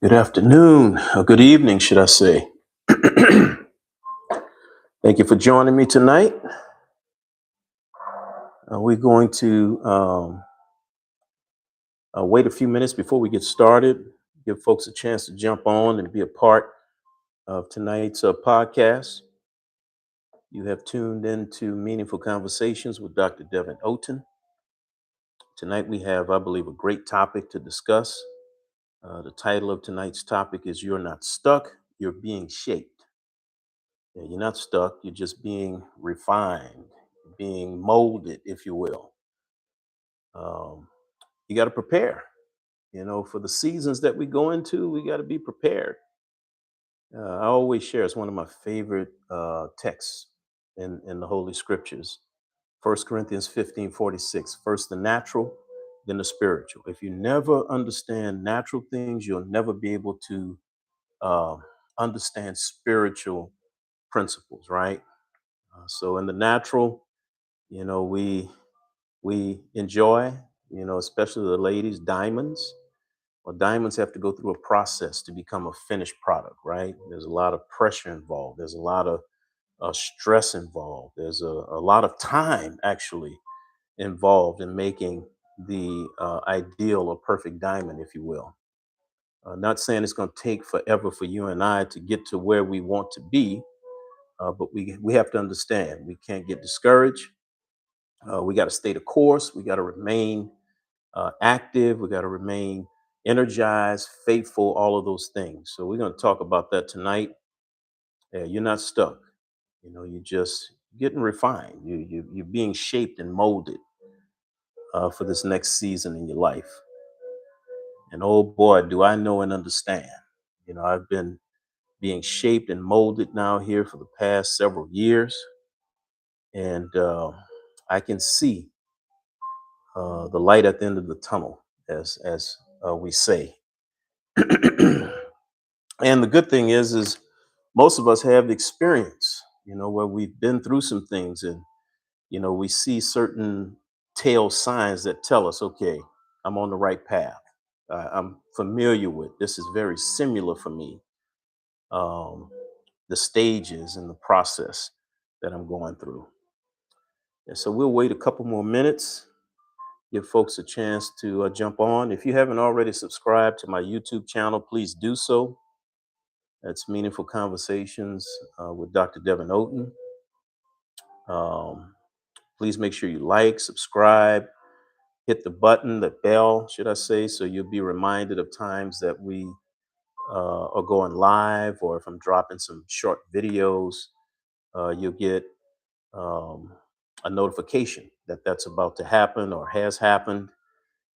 Good afternoon, or good evening, should I say. Thank you for joining me tonight. We're going to wait a few minutes before we get started, give folks a chance to jump on and be a part of tonight's podcast. You have tuned into Meaningful Conversations with Dr. Devin Oten. Tonight we have, I believe, a great topic to discuss. The title of tonight's topic is You're Not Stuck, You're Being Shaped. Yeah, you're not stuck, you're just being refined, being molded, if you will. Um, you got to prepare, for the seasons that we go into, we got to be prepared. I always share, it's one of my favorite texts in the Holy Scriptures. 1 Corinthians 15:46. First the natural, then the spiritual. If you never understand natural things, you'll never be able to uh, understand spiritual principles, right? So in the natural, we enjoy, especially the ladies, diamonds. Well, diamonds have to go through a process to become a finished product, right? There's a lot of pressure involved. There's a lot of stress involved. There's a lot of time actually involved in making the ideal or perfect diamond, if you will. Not saying it's going to take forever for you and I to get to where we want to be, but we have to understand we can't get discouraged. We got to stay the course. We got to remain active. We got to remain energized, faithful, all of those things. So we're going to talk about that tonight. You're not stuck. You're just getting refined. You're being shaped and molded for this next season in your life. And oh boy, do I know and understand. I've been being shaped and molded now here for the past several years, and I can see the light at the end of the tunnel, as we say. And the good thing is most of us have experience, where we've been through some things, and we see certain tail signs that tell us, okay, I'm on the right path. I'm familiar with this. Is very similar for me. Um, the stages and the process that I'm going through. And so we'll wait a couple more minutes, give folks a chance to jump on. If you haven't already subscribed to my YouTube channel, please do so. That's Meaningful Conversations with Dr. Devin Oten. Um, please make sure you like, subscribe, hit the button, the bell, should I say, so you'll be reminded of times that we are going live, or if I'm dropping some short videos, you'll get um, a notification that that's about to happen or has happened.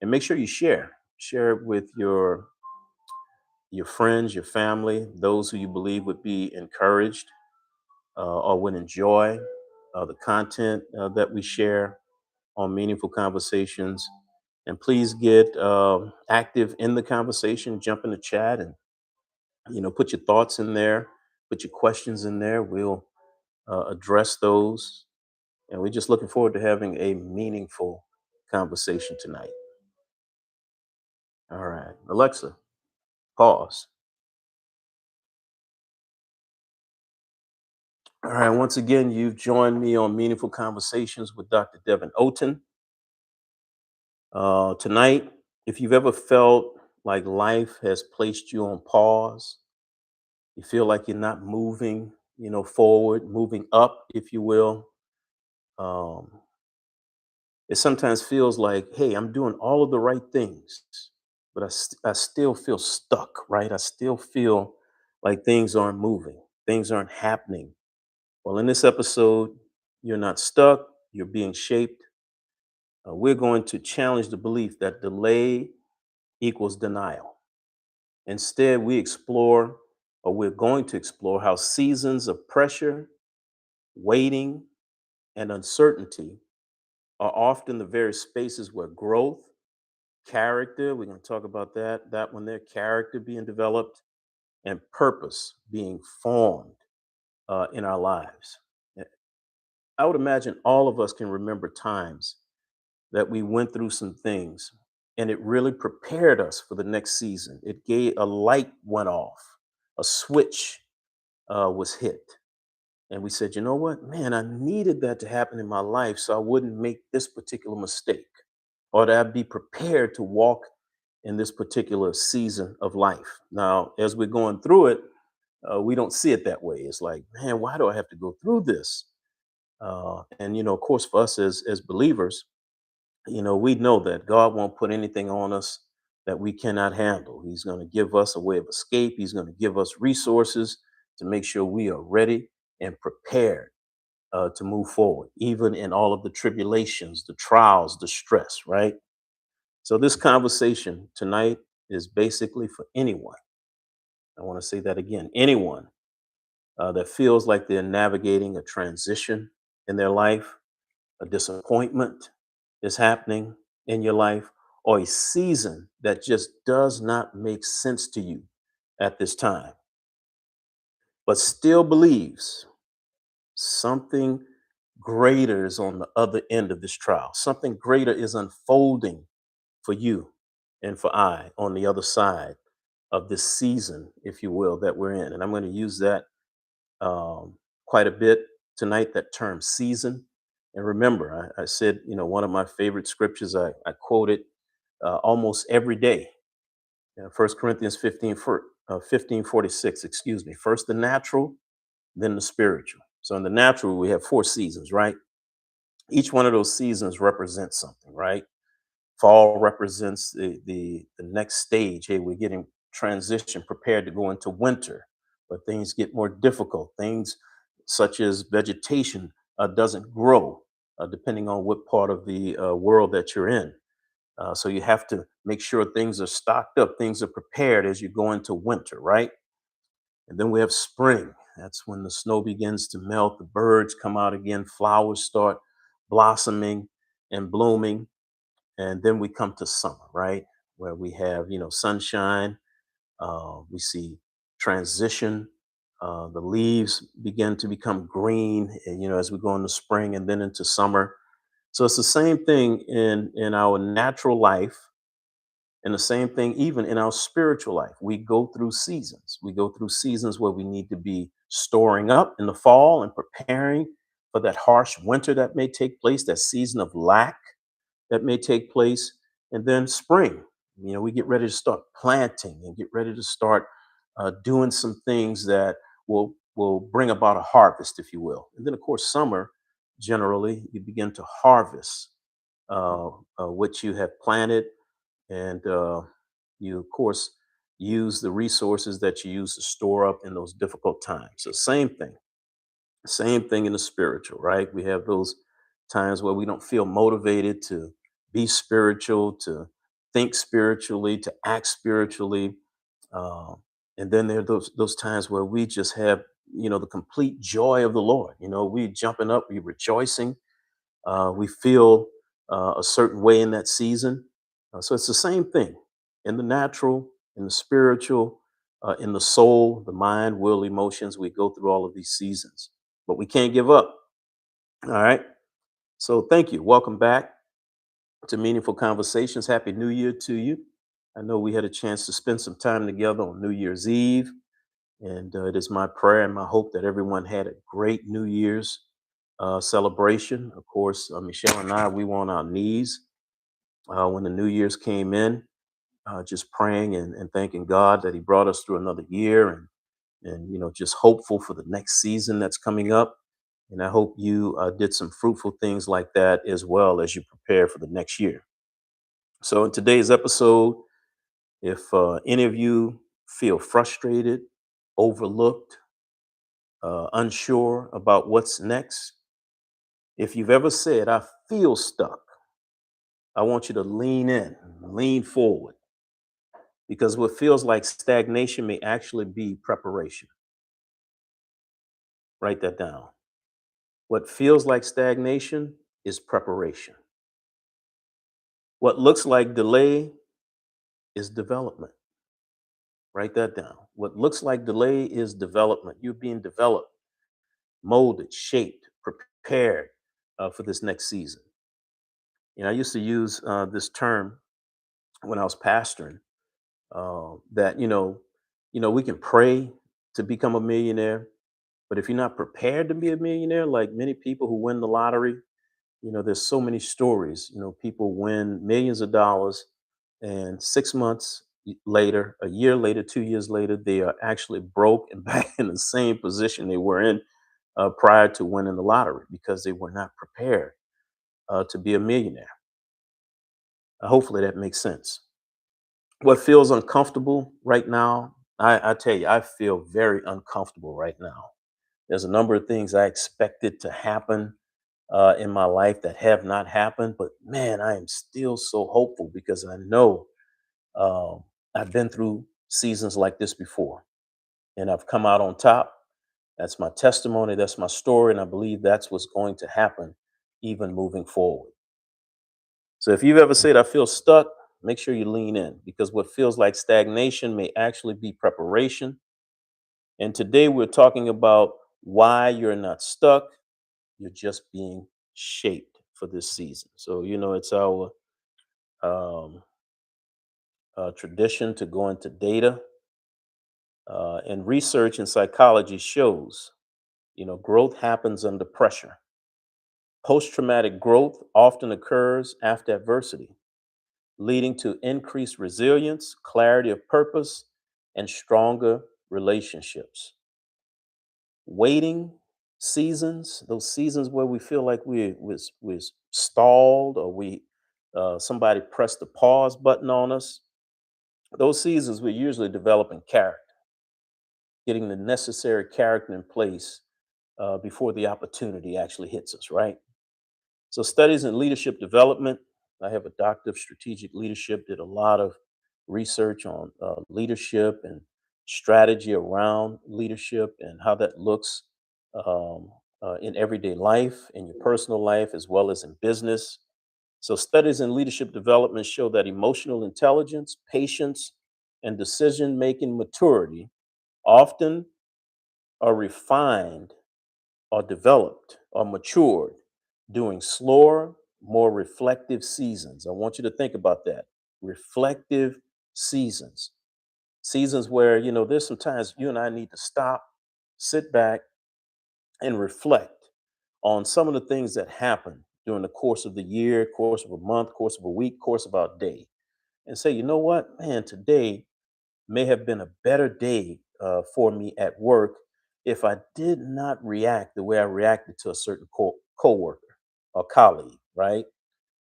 And make sure you share it with your friends, your family, those who you believe would be encouraged or would enjoy the content that we share on Meaningful Conversations. And please get active in the conversation, jump in the chat, and put your thoughts in there, put your questions in there. We'll address those, and we're just looking forward to having a meaningful conversation tonight. All right, Alexa, pause. All right, once again, you've joined me on Meaningful Conversations with Dr. Devin Oten. Tonight, if you've ever felt like life has placed you on pause, you feel like you're not moving, forward, moving up, if you will. Um, it sometimes feels like, hey, I'm doing all of the right things, but I still feel stuck, right? I still feel like things aren't moving, things aren't happening. Well, in this episode, you're not stuck, you're being shaped. We're going to challenge the belief that delay equals denial. Instead, we're going to explore how seasons of pressure, waiting, and uncertainty are often the very spaces where growth, character, we're going to talk about that one there, character being developed, and purpose being formed in our lives. Eh, I would imagine all of us can remember times that we went through some things and it really prepared us for the next season. It gave a light went off, a switch was hit, and we said, you know what, man, I needed that to happen in my life so I wouldn't make this particular mistake, or that I'd be prepared to walk in this particular season of life. Now, as we're going through it, we don't see it that way. It's like, man, why do I have to go through this? And of course, for us as believers, we know that God won't put anything on us that we cannot handle. He's going to give us a way of escape. He's going to give us resources to make sure we are ready and prepared to move forward, even in all of the tribulations, the trials, the stress, right? So, this conversation tonight is basically for anyone. I want to say that again, anyone that feels like they're navigating a transition in their life, a disappointment is happening in your life, or a season that just does not make sense to you at this time, but still believes something greater is on the other end of this trial. Something greater is unfolding for you and for I on the other side of this season, if you will, that we're in. And I'm going to use that um, quite a bit tonight, that term season. And remember, I said, one of my favorite scriptures, I quote it almost every day. 1 Corinthians 15:46, excuse me. First the natural, then the spiritual. So in the natural, we have 4 seasons, right? Each one of those seasons represents something, right? Fall represents the next stage. Hey, we're getting transition prepared to go into winter, but things get more difficult. Things such as vegetation doesn't grow, depending on what part of the world that you're in. So you have to make sure things are stocked up, things are prepared as you go into winter, right? And then we have spring. That's when the snow begins to melt, the birds come out again, flowers start blossoming and blooming. And then we come to summer, right? Where we have, sunshine. We see transition. The leaves begin to become green, and, as we go into spring and then into summer. So it's the same thing in our natural life, and the same thing even in our spiritual life. We go through seasons. We go through seasons where we need to be storing up in the fall and preparing for that harsh winter that may take place, that season of lack that may take place. And then spring, we get ready to start planting and get ready to start doing some things that will bring about a harvest, if you will. And then, of course, summer, generally, you begin to harvest what you have planted, and you, of course, use the resources that you use to store up in those difficult times. So, same thing in the spiritual, right? We have those times where we don't feel motivated to be spiritual, to think spiritually, to act spiritually. Uh, and then there are those times where we just have, the complete joy of the Lord. We jumping up, we rejoicing. We feel a certain way in that season. So it's the same thing in the natural, in the spiritual, in the soul, the mind, will, emotions. We go through all of these seasons, but we can't give up. All right. So thank you. Welcome back to Meaningful Conversations. Happy New Year to you. I know we had a chance to spend some time together on New Year's Eve, and it is my prayer and my hope that everyone had a great New Year's celebration. Of course, Michelle and I, we were on our knees when the New Year's came in, just praying and thanking God that He brought us through another year, and just hopeful for the next season that's coming up. And I hope you did some fruitful things like that as well as you prepare for the next year. So, in today's episode, if any of you feel frustrated, overlooked, unsure about what's next, if you've ever said, I feel stuck, I want you to lean in, lean forward, because what feels like stagnation may actually be preparation. Write that down. What feels like stagnation is preparation. What looks like delay is development. Write that down. What looks like delay is development. You're being developed, molded, shaped, prepared for this next season. I used to use this term when I was pastoring, that we can pray to become a millionaire, but if you're not prepared to be a millionaire, like many people who win the lottery, there's so many stories. People win millions of dollars, and 6 months later, a year later, 2 years later, they are actually broke and back in the same position they were in prior to winning the lottery because they were not prepared to be a millionaire. Hopefully that makes sense. What feels uncomfortable right now, I tell you, I feel very uncomfortable right now. There's a number of things I expected to happen in my life that have not happened, but man, I am still so hopeful because I know um, I've been through seasons like this before and I've come out on top. That's my testimony, that's my story, and I believe that's what's going to happen even moving forward. So if you've ever said, I feel stuck, make sure you lean in because what feels like stagnation may actually be preparation. And today we're talking about why you're not stuck, you're just being shaped for this season. So, it's our um, tradition to go into data, and research in psychology shows, growth happens under pressure. Post traumatic growth often occurs after adversity, leading to increased resilience, clarity of purpose, and stronger relationships. Waiting seasons, those seasons where we feel like we're stalled or we somebody pressed the pause button on us, those seasons we're usually developing character, getting the necessary character in place before the opportunity actually hits us, right? So, studies in leadership development. I have a doctor of strategic leadership, did a lot of research on leadership and strategy around leadership and how that looks um, in everyday life, in your personal life, as well as in business. So, studies in leadership development show that emotional intelligence, patience, and decision making maturity often are refined or developed or matured during slower, more reflective seasons. I want you to think about that. Reflective seasons. Seasons where, there's sometimes you and I need to stop, sit back, and reflect on some of the things that happen during the course of the year, course of a month, course of a week, course of our day, and say, you know what, man, today may have been a better day for me at work if I did not react the way I reacted to a certain coworker or colleague, right?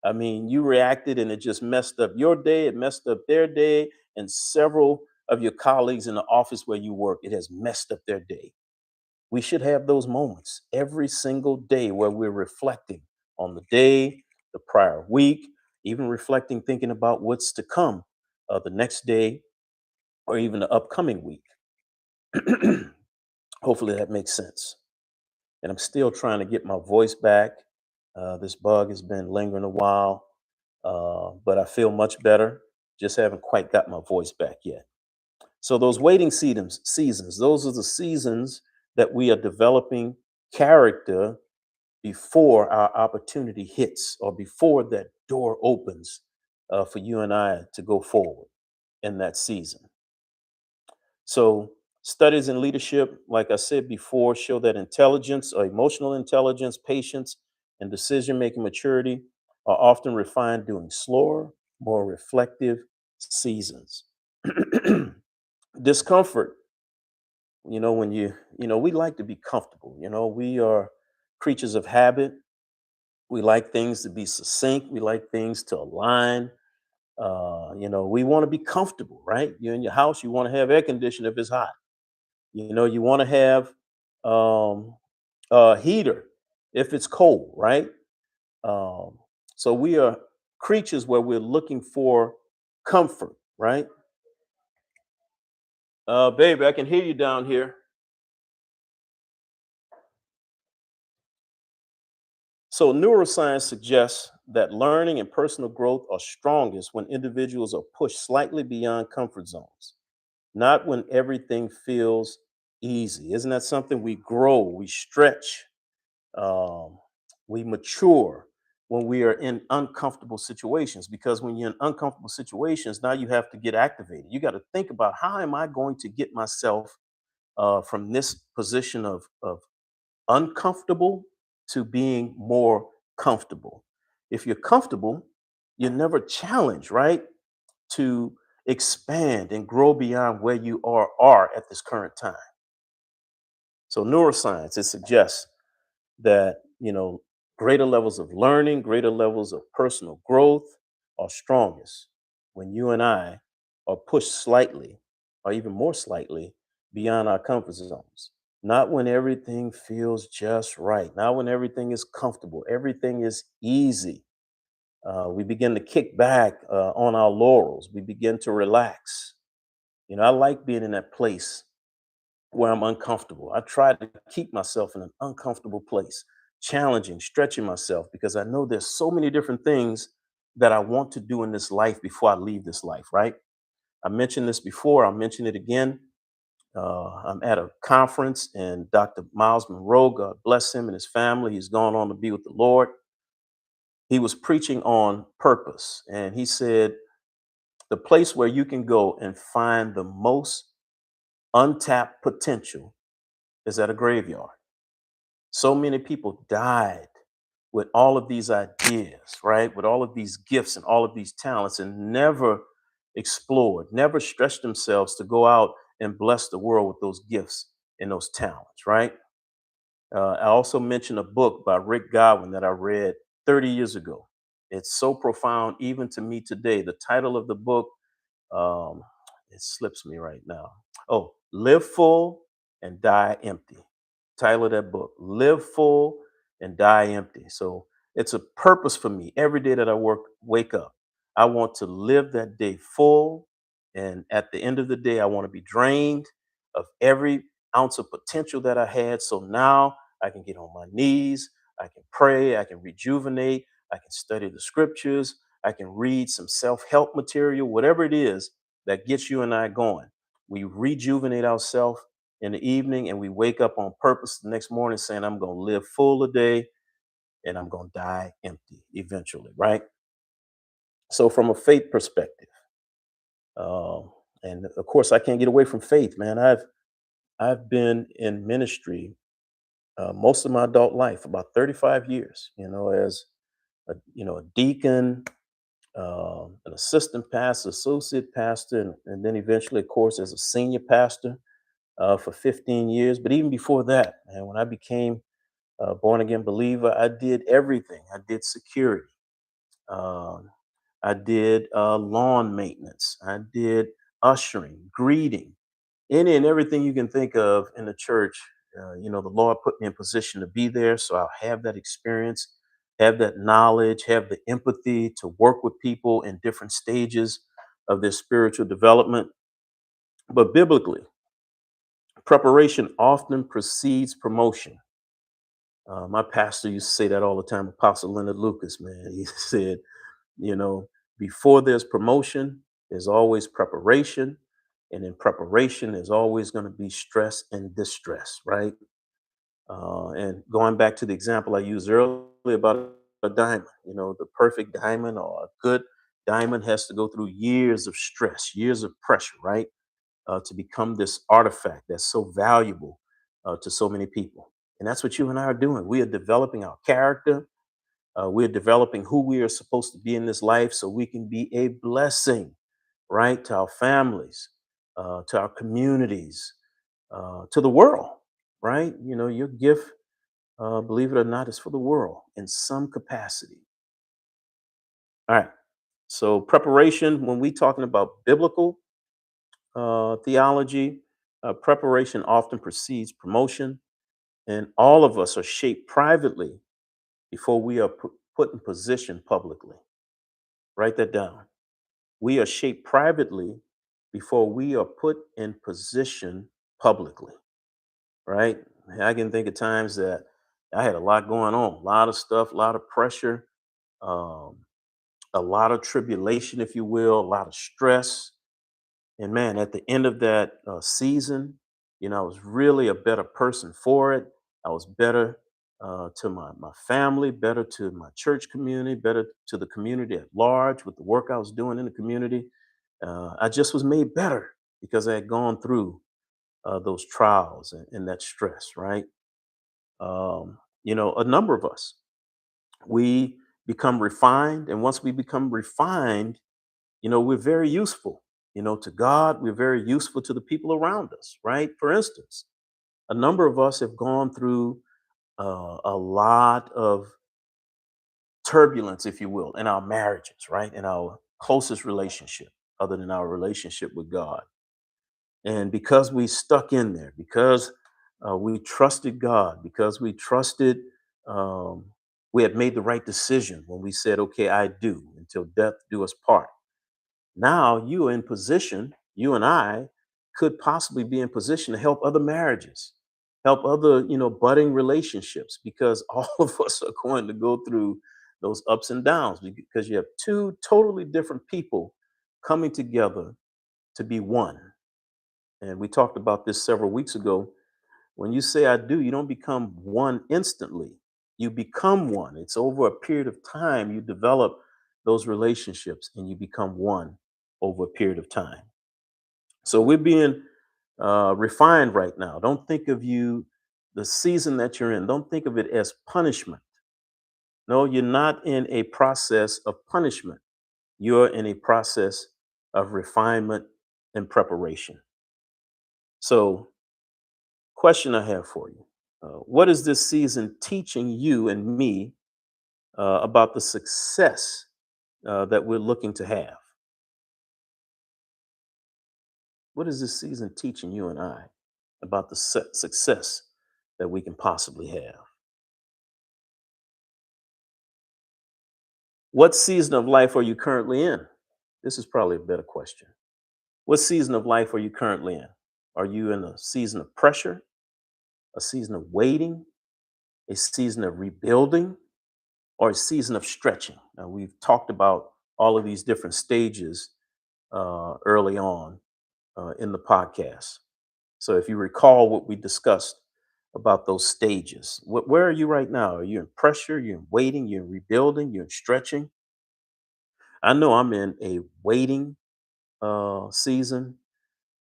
I mean, you reacted and it just messed up your day, it messed up their day, and several of your colleagues in the office where you work, it has messed up their day. We should have those moments every single day where we're reflecting on the day, the prior week, even reflecting, thinking about what's to come the next day or even the upcoming week. Hopefully that makes sense. And I'm still trying to get my voice back. This bug has been lingering a while, but I feel much better. Just haven't quite got my voice back yet. So those waiting seasons, those are the seasons that we are developing character before our opportunity hits or before that door opens for you and I to go forward in that season. So, studies in leadership, like I said before, show that intelligence or emotional intelligence, patience, and decision making maturity are often refined during slower, more reflective seasons. Discomfort, when we like to be comfortable. We are creatures of habit. We like things to be succinct, we like things to align. We want to be comfortable, right? You're in your house, you want to have air conditioning if it's hot. You want to have um, a heater if it's cold, right? Um, so we are creatures where we're looking for comfort, right? Baby, I can hear you down here. So neuroscience suggests that learning and personal growth are strongest when individuals are pushed slightly beyond comfort zones, not when everything feels easy. Isn't that something? We grow, we stretch, um, we mature when we are in uncomfortable situations, because when you're in uncomfortable situations, now you have to get activated. You got to think about, how am I going to get myself from this position of uncomfortable to being more comfortable. If you're comfortable, you're never challenged, right? To expand and grow beyond where you are at this current time. So neuroscience, it suggests that, greater levels of learning, greater levels of personal growth are strongest when you and I are pushed slightly, or even more slightly, beyond our comfort zones. Not when everything feels just right, not when everything is comfortable, everything is easy. We begin to kick back on our laurels. We begin to relax. I like being in that place where I'm uncomfortable. I try to keep myself in an uncomfortable place, challenging, stretching myself, because I know there's so many different things that I want to do in this life before I leave this life, right? I mentioned this before, I'll mention it again. I'm at a conference, and Dr. Miles Monroe, God bless him and his family, he's gone on to be with the Lord. He was preaching on purpose, and he said, the place where you can go and find the most untapped potential is at a graveyard. So many people died with all of these ideas, right? With all of these gifts and all of these talents, and never explored, never stretched themselves to go out and bless the world with those gifts and those talents, right? I also mentioned a book by Rick Godwin that I read 30 years ago. It's so profound, even to me today. The title of the book, um, it slips me right now. Oh, Live Full and Die Empty. Title of that book, Live Full and Die Empty. So it's a purpose for me every day that wake up. I want to live that day full. And at the end of the day, I want to be drained of every ounce of potential that I had. So now I can get on my knees, I can pray, I can rejuvenate, I can study the scriptures, I can read some self help material, whatever it is that gets you and I going. We rejuvenate ourselves in the evening, and we wake up on purpose the next morning saying, I'm going to live full today and I'm going to die empty eventually, right? So, from a faith perspective, um, and of course, I can't get away from faith, man. I've been in ministry most of my adult life, about 35 years, as a deacon, an assistant pastor, associate pastor, and then eventually, of course, as a senior pastor for 15 years. But even before that, man, when I became a born again believer, I did everything. I did security. Um, I did lawn maintenance. I did ushering, greeting, any and everything you can think of in the church. The Lord put me in position to be there, so I'll have that experience, have that knowledge, have the empathy to work with people in different stages of their spiritual development. But biblically, preparation often precedes promotion. My pastor used to say that all the time, Apostle Leonard Lucas, man. He said, you know, before there's promotion, there's always preparation. And in preparation, there's always going to be stress and distress, right? And going back to the example I used earlier about a diamond, the perfect diamond or a good diamond has to go through years of stress, years of pressure, right? To become this artifact that's so valuable to so many people. And that's what you and I are doing. We are developing our character. We're developing who we are supposed to be in this life so we can be a blessing, right? To our families, to our communities, to the world, right? Your gift, believe it or not, is for the world in some capacity. All right. So, preparation, when we talking about biblical theology, preparation often precedes promotion, and all of us are shaped privately before we are put in position publicly. Write that down. We are shaped privately before we are put in position publicly, right? I can think of times that I had a lot going on, a lot of stuff, a lot of pressure, um, a lot of tribulation, if you will, a lot of stress. And man, at the end of that season, I was really a better person for it. I was better to my family, better to my church community, better to the community at large with the work I was doing in the community. I just was made better because I had gone through those trials and that stress, right? A number of us, we become refined. And once we become refined, we're very useful, to God. We're very useful to the people around us, right? For instance, a number of us have gone through a lot of turbulence, if you will, in our marriages, right? In our closest relationship, other than our relationship with God. And because we stuck in there, because we trusted God, because we trusted, um, we had made the right decision when we said, okay, I do, until death do us part. Now you are in position, you and I could possibly be in position to help other marriages, help other, budding relationships, because all of us are going to go through those ups and downs because you have two totally different people coming together to be one. And we talked about this several weeks ago. When you say I do, you don't become one instantly. You become one. It's over a period of time you develop those relationships and you become one over a period of time. So we're being refined right now. Don't think of the season that you're in, don't think of it as punishment. No, you're not in a process of punishment. You're in a process of refinement and preparation. So, question I have for you: what is this season teaching you and me about the success that we're looking to have? What is this season teaching you and I about the success that we can possibly have? What season of life are you currently in? This is probably a better question. What season of life are you currently in? Are you in a season of pressure, a season of waiting, a season of rebuilding, or a season of stretching? Now, we've talked about all of these different stages early on in the podcast. So, if you recall what we discussed about those stages, where are you right now? Are you in pressure? You're in waiting? You're in rebuilding? You're in stretching? I know I'm in a waiting season,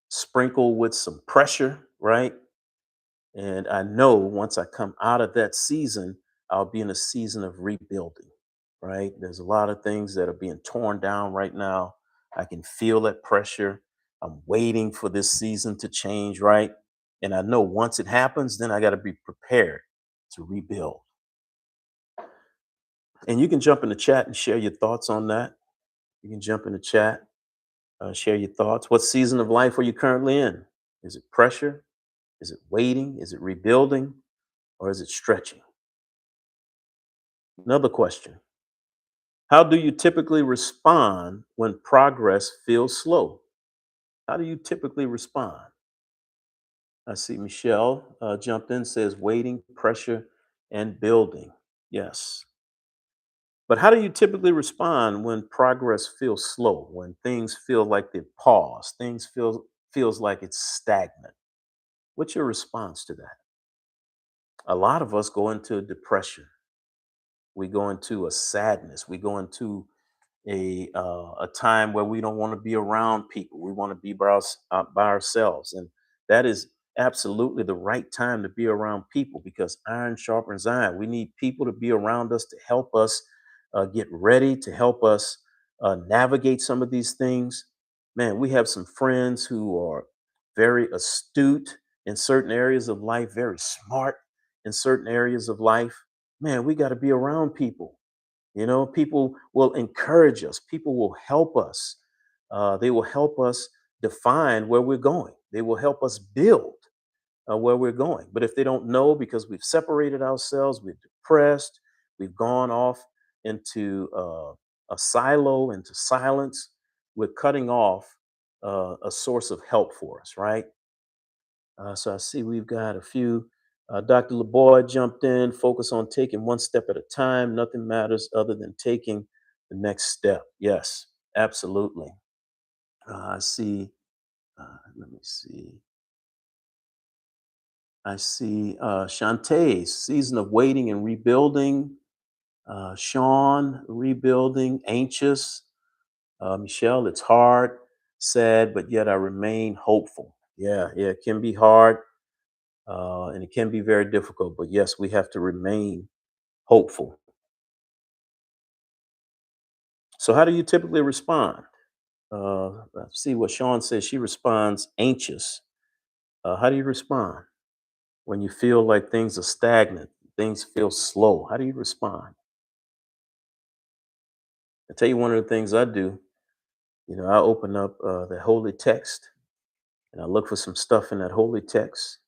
sprinkled with some pressure, right? And I know once I come out of that season, I'll be in a season of rebuilding, right? There's a lot of things that are being torn down right now. I can feel that pressure. I'm waiting for this season to change, right? And I know once it happens, then I got to be prepared to rebuild. And you can jump in the chat and share your thoughts on that. You can jump in the chat, share your thoughts. What season of life are you currently in? Is it pressure? Is it waiting? Is it rebuilding? Or is it stretching? Another question: how do you typically respond when progress feels slow? How do you typically respond? I see Michelle jumped in, says waiting, pressure, and building. Yes. But how do you typically respond when progress feels slow, when things feel like they pause, things feels like it's stagnant? What's your response to that? A lot of us go into depression. We go into a sadness. We go into a time where we don't want to be around people. We want to be by ourselves, and that is absolutely the right time to be around people because iron sharpens iron. We need people to be around us to help us get ready, to help us navigate some of these things. Man, we have some friends who are very astute in certain areas of life, very smart in certain areas of life. Man, we got to be around people. People will encourage us. People will help us. They will help us define where we're going. They will help us build where we're going. But if they don't know because we've separated ourselves, we're depressed, we've gone off into a silo, into silence, we're cutting off a source of help for us, right? So I see we've got a few. Dr. LeBoy jumped in, focus on taking one step at a time. Nothing matters other than taking the next step. Yes, absolutely. I see. Let me see. I see Shantae, season of waiting and rebuilding. Sean, rebuilding, anxious. Michelle, it's hard, sad, but yet I remain hopeful. Yeah, yeah, it can be hard and it can be very difficult, but yes, we have to remain hopeful. So, how do you typically respond? Let's see what Sean says. She responds anxious. How do you respond when you feel like things are stagnant, things feel slow? How do you respond? I tell you, one of the things I do, I open up the holy text and I look for some stuff in that holy text.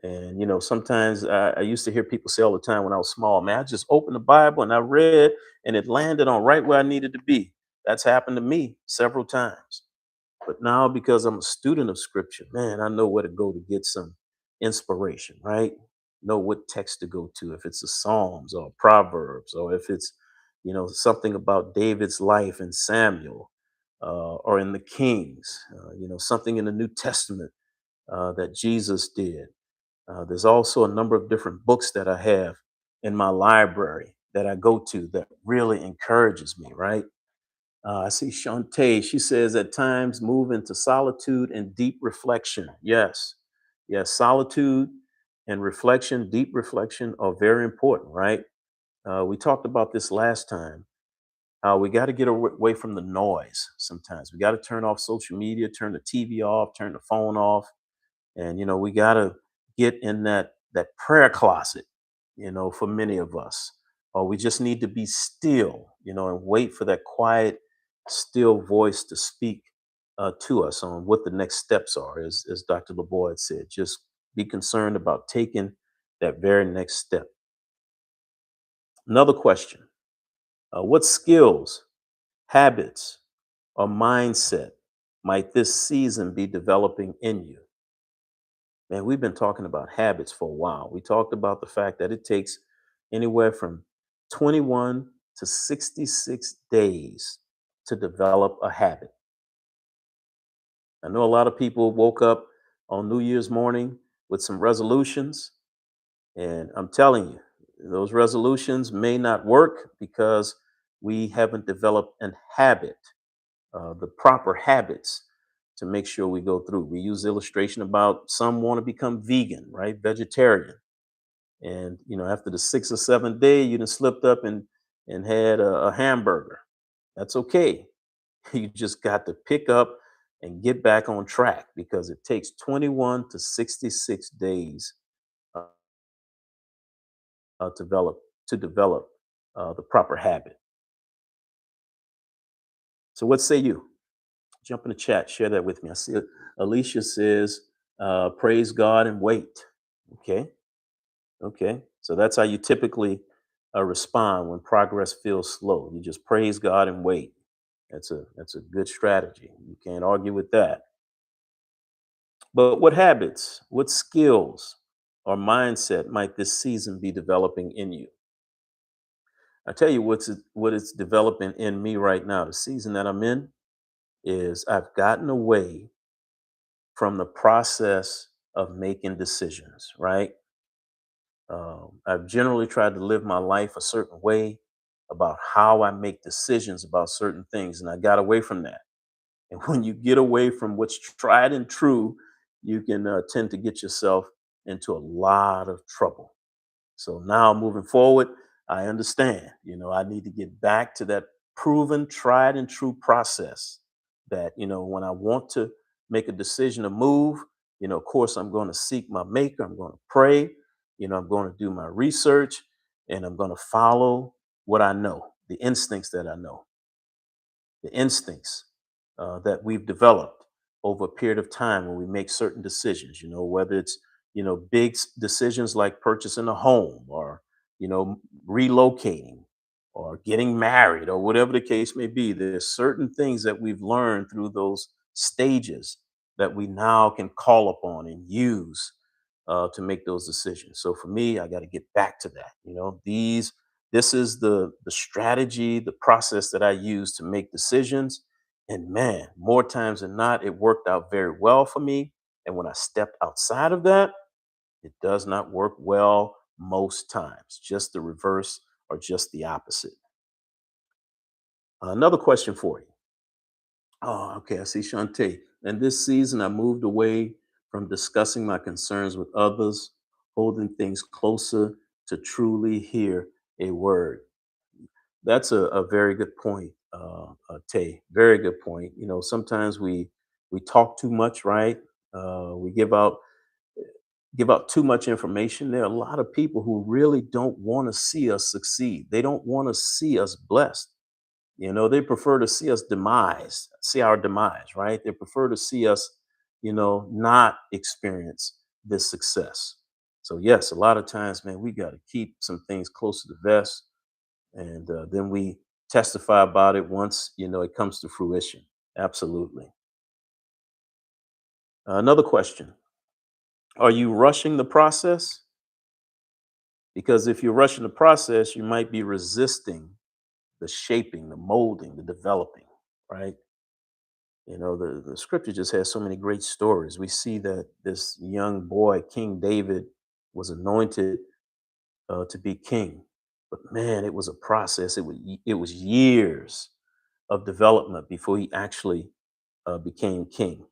And sometimes I used to hear people say all the time when I was small, man, I just opened the Bible and I read and it landed on right where I needed to be. That's happened to me several times. But now, because I'm a student of scripture, man, I know where to go to get some inspiration, right? Know what text to go to, if it's the Psalms or Proverbs, or if it's, something about David's life in Samuel or in the Kings, something in the New Testament that Jesus did. There's also a number of different books that I have in my library that I go to that really encourages me, right? I see Shantae. She says at times move into solitude and deep reflection. Yes, yes, solitude and reflection, deep reflection are very important, right? We talked about this last time. We got to get away from the noise sometimes. We got to turn off social media, turn the TV off, turn the phone off, and we got to get in that prayer closet, for many of us, or we just need to be still, and wait for that quiet still voice to speak to us on what the next steps are, as Dr. LeBoyd said. Just be concerned about taking that very next step. Another question: what skills, habits, or mindset might this season be developing in you? Man, we've been talking about habits for a while. We talked about the fact that it takes anywhere from 21 to 66 days to develop a habit. I know a lot of people woke up on New Year's morning with some resolutions, and I'm telling you, those resolutions may not work because we haven't developed an habit, the proper habits to make sure we go through. We use illustration about some want to become vegan, right? Vegetarian. And after the sixth or seventh day, you done slipped up and had a hamburger. That's okay. You just got to pick up and get back on track because it takes 21 to 66 days uh, develop to develop the proper habit. So what say you? Jump in the chat, share that with me. I see Alicia says, praise God and wait. Okay. Okay. So that's how you typically respond when progress feels slow. You just praise God and wait. That's a good strategy. You can't argue with that. But what habits, what skills or mindset might this season be developing in you? I tell you what it's developing in me right now. The season that I'm in is I've gotten away from the process of making decisions, right? I've generally tried to live my life a certain way about how I make decisions about certain things, and I got away from that. And when you get away from what's tried and true, you can tend to get yourself into a lot of trouble. So now moving forward, I understand, I need to get back to that proven, tried and true process that, when I want to make a decision to move, of course, I'm going to seek my maker. I'm going to pray, I'm going to do my research and I'm going to follow what I know, the instincts that I know, the instincts that we've developed over a period of time when we make certain decisions, whether it's, big decisions like purchasing a home or, relocating or getting married or whatever the case may be. There's certain things that we've learned through those stages that we now can call upon and use to make those decisions. So for me, I got to get back to that. This is the strategy, the process that I use to make decisions. And man, more times than not, it worked out very well for me. And when I stepped outside of that, It does not work well most times, just the reverse or just the opposite. Another question for you. Oh, okay. I see Shantae. And this season, I moved away from discussing my concerns with others, holding things closer to truly hear a word. That's a very good point, Tay. Very good point. You know, sometimes we talk too much, right? We give out too much information. There are a lot of people who really don't want to see us succeed. They don't want to see us blessed. You know, they prefer to see us demise, see our demise, right? They prefer to see us, not experience this success. So yes, a lot of times, man, we got to keep some things close to the vest, and then we testify about it once it comes to fruition. Absolutely. Another question: are you rushing the process? Because if you're rushing the process, you might be resisting the shaping, the molding, the developing, right? You know, the scripture just has so many great stories. We see that this young boy, King David, was anointed to be king. But man, it was a process. It was years of development before he actually became king.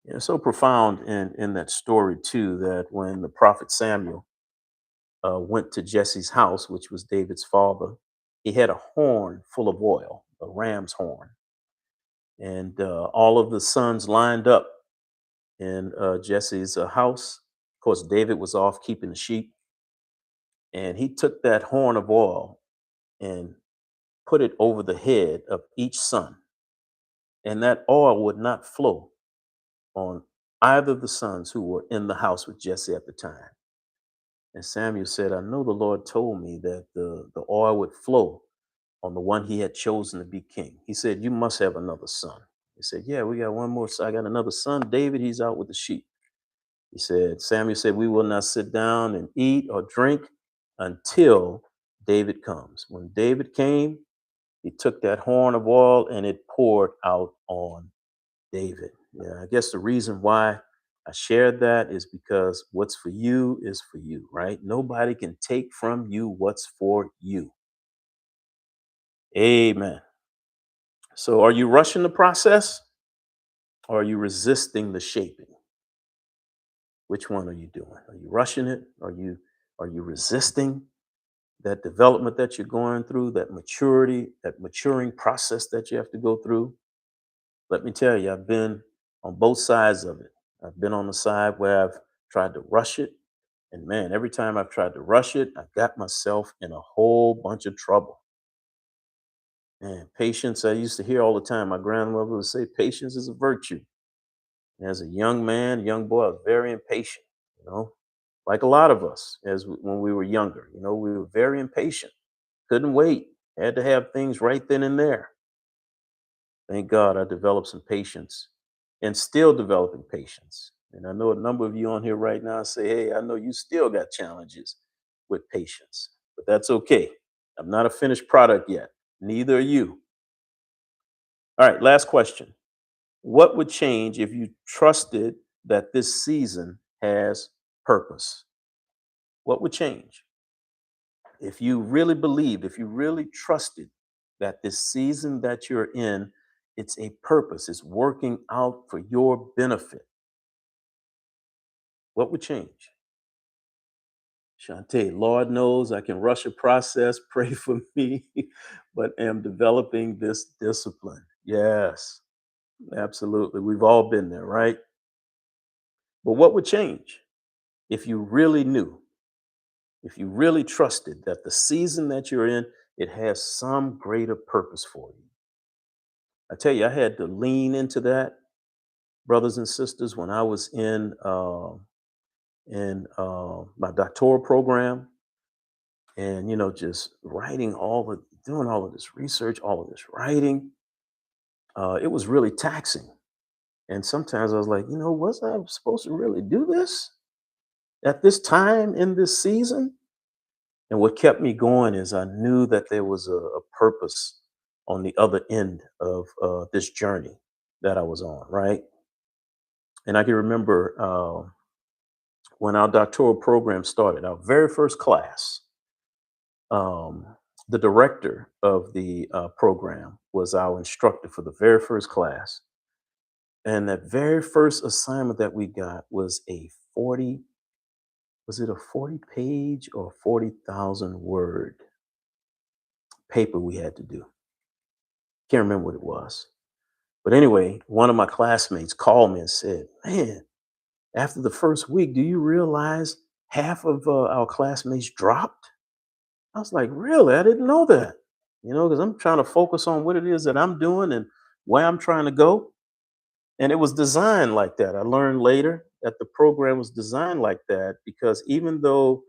And it's so profound in that story too, that when the prophet Samuel went to Jesse's house, which was David's father, he had a horn full of oil, a ram's horn, and all of the sons lined up in Jesse's house. Of course, David was off keeping the sheep, and he took that horn of oil and put it over the head of each son, and that oil would not flow on either of the sons who were in the house with Jesse at the time. And Samuel said, I know the Lord told me that the oil would flow on the one he had chosen to be king. He said, you must have another son. He said, yeah, we got one more son. I got another son, David. He's out with the sheep. Samuel said, we will not sit down and eat or drink until David comes. When David came, he took that horn of oil and it poured out on David. Yeah, I guess the reason why I shared that is because what's for you is for you, right? Nobody can take from you what's for you. Amen. So are you rushing the process or are you resisting the shaping? Which one are you doing? Are you rushing it? Are you resisting that development that you're going through, that maturity, that maturing process that you have to go through? Let me tell you, I've been on both sides of it. I've been on the side where I've tried to rush it. And man, every time I've tried to rush it, I got myself in a whole bunch of trouble. Man, patience, I used to hear all the time. My grandmother would say, patience is a virtue. And as a young man, young boy, I was very impatient, you know, like a lot of us when we were younger. We were very impatient, couldn't wait, had to have things right then and there. Thank God I developed some patience and still developing patience. And I know a number of you on here right now say, hey, I know you still got challenges with patience, but that's okay. I'm not a finished product yet. Neither are you. All right, last question. What would change if you trusted that this season has purpose? What would change? If you really believed, if you really trusted that this season that you're in, it's a purpose, it's working out for your benefit, what would change? Shantae, Lord knows I can rush a process, pray for me, but am developing this discipline. Yes, absolutely. We've all been there, right? But what would change if you really knew, if you really trusted that the season that you're in, it has some greater purpose for you? I tell you, I had to lean into that, brothers and sisters, when I was in my doctoral program, and just doing all of this research, all of this writing. It was really taxing, and sometimes I was like, was I supposed to really do this at this time in this season? And what kept me going is I knew that there was a purpose on the other end of this journey that I was on, right? And I can remember when our doctoral program started, our very first class, um, the director of the program was our instructor for the very first class. And that very first assignment that we got was a 40, was it a 40 page or 40,000 word paper we had to do? Can't remember what it was. But anyway, one of my classmates called me and said, "Man, after the first week, do you realize half of our classmates dropped?" I was like, "Really? I didn't know that." Because I'm trying to focus on what it is that I'm doing and where I'm trying to go. And it was designed like that. I learned later that the program was designed like that because even though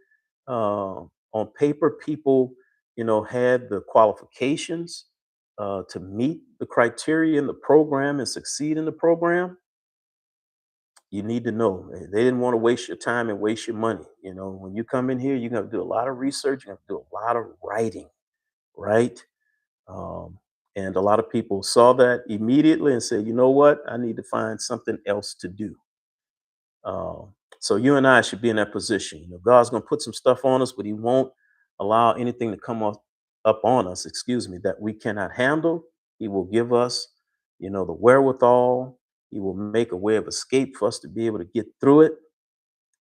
on paper people, had the qualifications to meet the criteria in the program and succeed in the program, you need to know they didn't want to waste your time and waste your money. When you come in here, you're going to do a lot of research, you're going to do a lot of writing, right? Um, and a lot of people saw that immediately and said, you know what, I need to find something else to do. So you and I should be in that position. God's going to put some stuff on us, but He won't allow anything to come up on us, excuse me, that we cannot handle. He will give us, the wherewithal. He will make a way of escape for us to be able to get through it.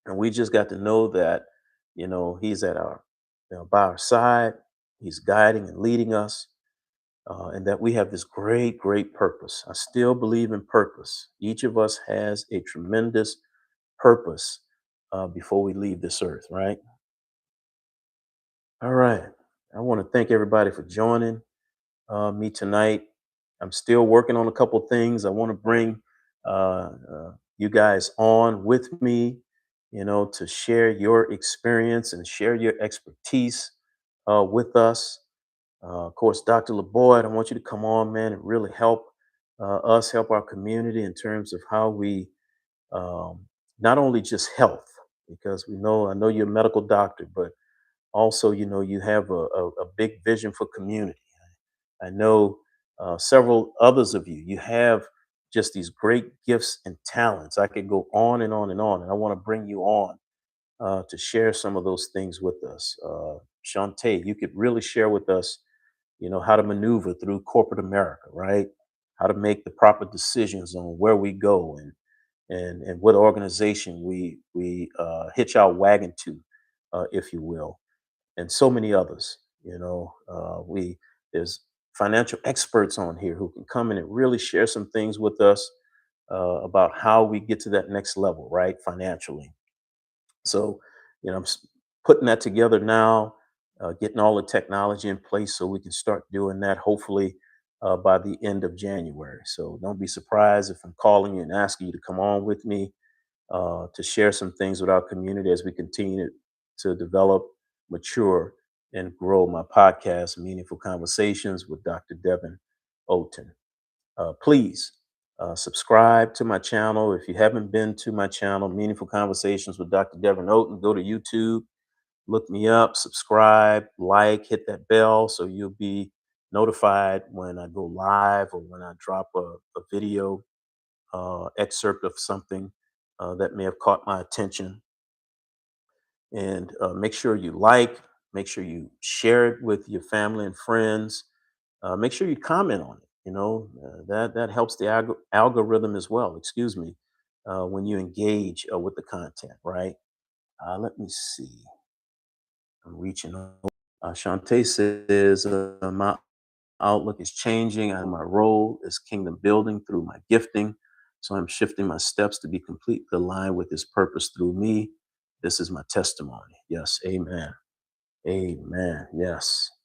And we just got to know that, He's at our, by our side. He's guiding and leading us, and that we have this great, great purpose. I still believe in purpose. Each of us has a tremendous purpose before we leave this earth, right? All right. I want to thank everybody for joining me tonight. I'm still working on a couple things. I want to bring you guys on with me, to share your experience and share your expertise with us. Of course, Dr. LeBoyd, I want you to come on, man, and really help us help our community in terms of how we um, not only just health, because I know you're a medical doctor, but also, you have a big vision for community. I know several others of you, you have just these great gifts and talents. I could go on and on and on, and I want to bring you on to share some of those things with us. Shantae, you could really share with us, how to maneuver through corporate America, right? How to make the proper decisions on where we go and what organization we hitch our wagon to, if you will, and so many others. We there's financial experts on here who can come in and really share some things with us about how we get to that next level, right, financially. So, putting that together now, getting all the technology in place so we can start doing that hopefully by the end of January. So don't be surprised if I'm calling you and asking you to come on with me to share some things with our community as we continue to develop, mature, and grow my podcast, Meaningful Conversations with Dr. Devin Oten. Please subscribe to my channel. If you haven't been to my channel, Meaningful Conversations with Dr. Devin Oten, go to YouTube, look me up, subscribe, like, hit that bell so you'll be notified when I go live or when I drop a video excerpt of something that may have caught my attention. And make sure you like, make sure you share it with your family and friends. Make sure you comment on it. That helps the algorithm as well. Excuse me, when you engage with the content, right? Let me see. I'm reaching out. Shantae says my outlook is changing. My role is kingdom building through my gifting. So I'm shifting my steps to be completely aligned with His purpose through me. This is my testimony. Yes, amen. Amen. Yes.